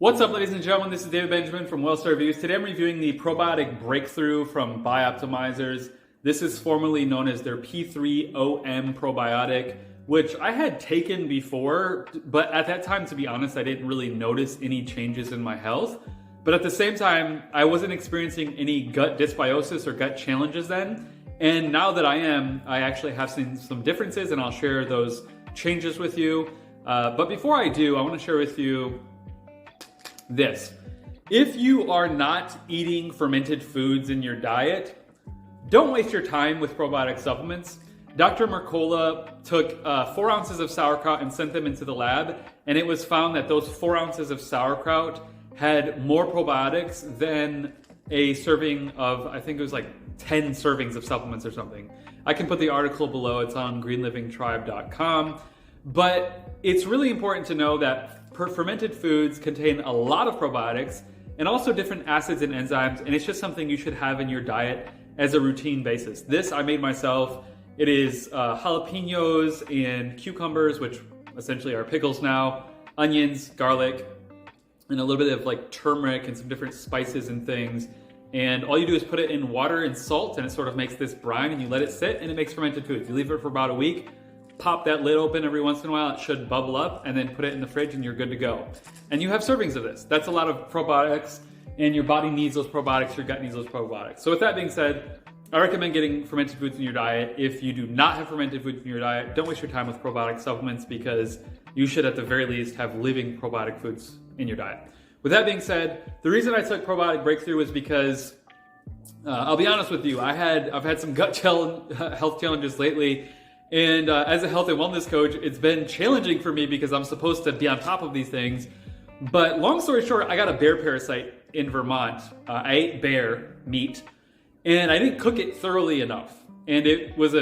What's up, ladies and gentlemen? This is David Benjamin from Wellstar Reviews. Today I'm reviewing the Probiotic Breakthrough from BiOptimizers. This is formerly known as their P3OM probiotic, which I had taken before, but at that time, to be honest, I didn't really notice any changes in my health. But at the same time, I wasn't experiencing any gut dysbiosis or gut challenges then. And now that I am, I actually have seen some differences, and I'll share those changes with you. But before I do, I want to share with you this. If you are not eating fermented foods in your diet, don't waste your time with probiotic supplements. Dr. Mercola took 4 ounces of sauerkraut and sent them into the lab, and it was found that those 4 ounces of sauerkraut had more probiotics than a serving of, I think it was like 10 servings of supplements or something. I can put the article below, it's on greenlivingtribe.com. But it's really important to know that fermented foods contain a lot of probiotics and also different acids and enzymes, and it's just something you should have in your diet as a routine basis. This I made myself. It is jalapenos and cucumbers, which essentially are pickles now, onions, garlic, and a little bit of like turmeric and some different spices and things. And all you do is put it in water and salt, and it sort of makes this brine, and you let it sit, and it makes fermented foods. You leave it for about a week, pop that lid open every once in a while, it should bubble up, and then put it in the fridge and you're good to go. And you have servings of this. That's a lot of probiotics, and your body needs those probiotics, your gut needs those probiotics. So with that being said, I recommend getting fermented foods in your diet. If you do not have fermented foods in your diet, don't waste your time with probiotic supplements, because you should at the very least have living probiotic foods in your diet. With that being said, the reason I took Probiotic Breakthrough was because, I'll be honest with you, I've had some gut health challenges lately. And as a health and wellness coach, it's been challenging for me because I'm supposed to be on top of these things. But long story short, I got a bear parasite in Vermont. I ate bear meat, and I didn't cook it thoroughly enough. And it was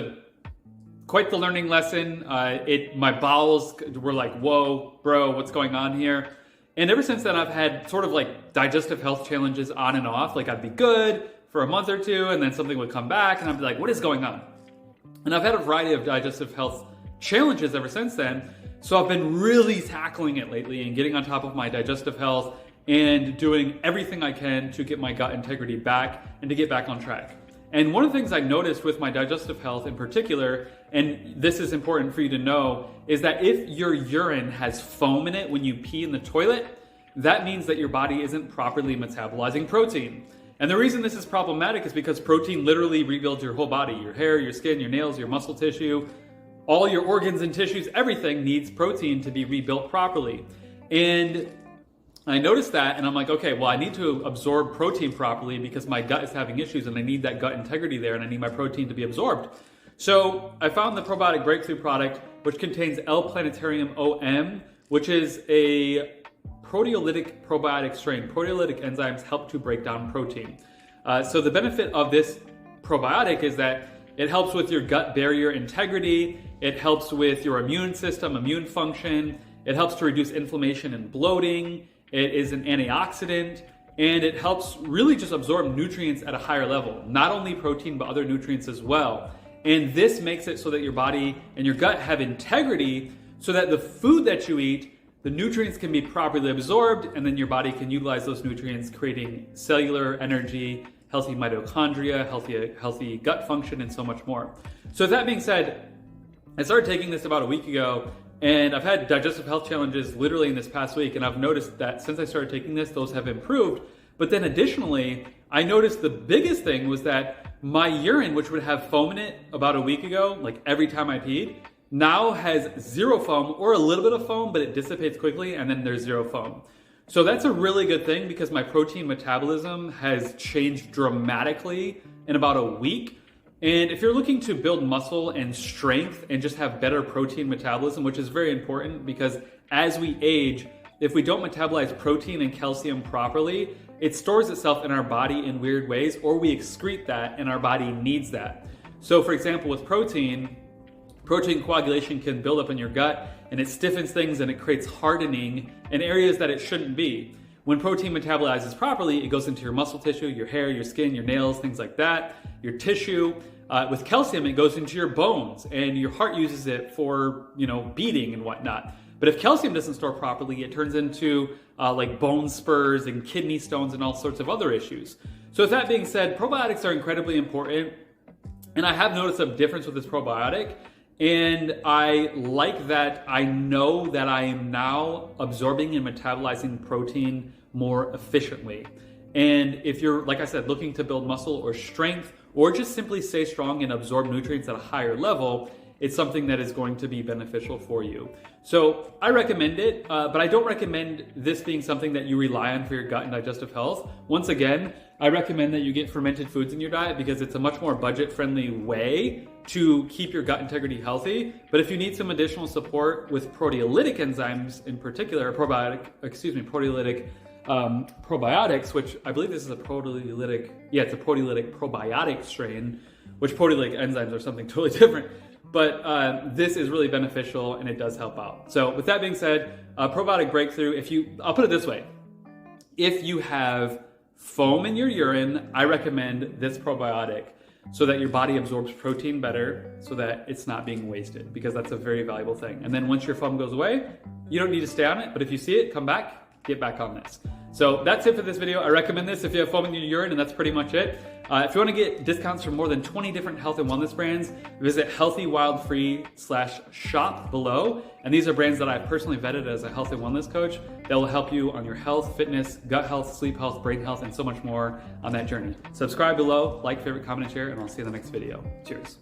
quite the learning lesson. My bowels were like, whoa, bro, what's going on here? And ever since then, I've had sort of like digestive health challenges on and off. Like I'd be good for a month or two, and then something would come back, and I'd be like, what is going on? And I've had a variety of digestive health challenges ever since then. So I've been really tackling it lately and getting on top of my digestive health and doing everything I can to get my gut integrity back and to get back on track. And one of the things I noticed with my digestive health in particular, and this is important for you to know, is that if your urine has foam in it when you pee in the toilet, that means that your body isn't properly metabolizing protein. And the reason this is problematic is because protein literally rebuilds your whole body. Your hair, your skin, your nails, your muscle tissue, all your organs and tissues, everything needs protein to be rebuilt properly. And I noticed that, and I'm like, okay, well, I need to absorb protein properly because my gut is having issues, and I need that gut integrity there, and I need my protein to be absorbed. So I found the Probiotic Breakthrough product, which contains L-Planetarium OM, which is a proteolytic probiotic strain. Proteolytic enzymes help to break down protein. So the benefit of this probiotic is that it helps with your gut barrier integrity, it helps with your immune system, immune function, it helps to reduce inflammation and bloating, it is an antioxidant, and it helps really just absorb nutrients at a higher level. Not only protein, but other nutrients as well. And this makes it so that your body and your gut have integrity so that the food that you eat, the nutrients can be properly absorbed, and then your body can utilize those nutrients, creating cellular energy, healthy mitochondria, healthy gut function, and so much more. So with that being said, I started taking this about a week ago, and I've had digestive health challenges literally in this past week, and I've noticed that since I started taking this, those have improved. But then additionally, I noticed the biggest thing was that my urine, which would have foam in it about a week ago, like every time I peed, now has zero foam or a little bit of foam, but it dissipates quickly, and then there's zero foam. So that's a really good thing because my protein metabolism has changed dramatically in about a week. And if you're looking to build muscle and strength and just have better protein metabolism, which is very important because as we age, if we don't metabolize protein and calcium properly, it stores itself in our body in weird ways, or we excrete that and our body needs that. So for example, with protein coagulation can build up in your gut, and it stiffens things and it creates hardening in areas that it shouldn't be. When protein metabolizes properly, it goes into your muscle tissue, your hair, your skin, your nails, things like that, your tissue. With calcium, it goes into your bones, and your heart uses it for, beating and whatnot. But if calcium doesn't store properly, it turns into like bone spurs and kidney stones and all sorts of other issues. So with that being said, probiotics are incredibly important. And I have noticed a difference with this probiotic. And I like that I know that I am now absorbing and metabolizing protein more efficiently. And if you're, like I said, looking to build muscle or strength, or just simply stay strong and absorb nutrients at a higher level, it's something that is going to be beneficial for you. So I recommend it, but I don't recommend this being something that you rely on for your gut and digestive health. Once again, I recommend that you get fermented foods in your diet because it's a much more budget-friendly way to keep your gut integrity healthy. But if you need some additional support with proteolytic enzymes in particular, proteolytic probiotics, which I believe this is a proteolytic probiotic strain, which proteolytic enzymes are something totally different. But this is really beneficial and it does help out. So with that being said, probiotic breakthrough, I'll put it this way. If you have foam in your urine, I recommend this probiotic so that your body absorbs protein better so that it's not being wasted, because that's a very valuable thing. And then once your foam goes away, you don't need to stay on it, but if you see it, come back, get back on this. So that's it for this video. I recommend this if you have foam in your urine, and that's pretty much it. If you want to get discounts from more than 20 different health and wellness brands, visit healthywildfree.shop below. And these are brands that I've personally vetted as a health and wellness coach that will help you on your health, fitness, gut health, sleep health, brain health, and so much more on that journey. Subscribe below, like, favorite, comment, and share, and I'll see you in the next video. Cheers.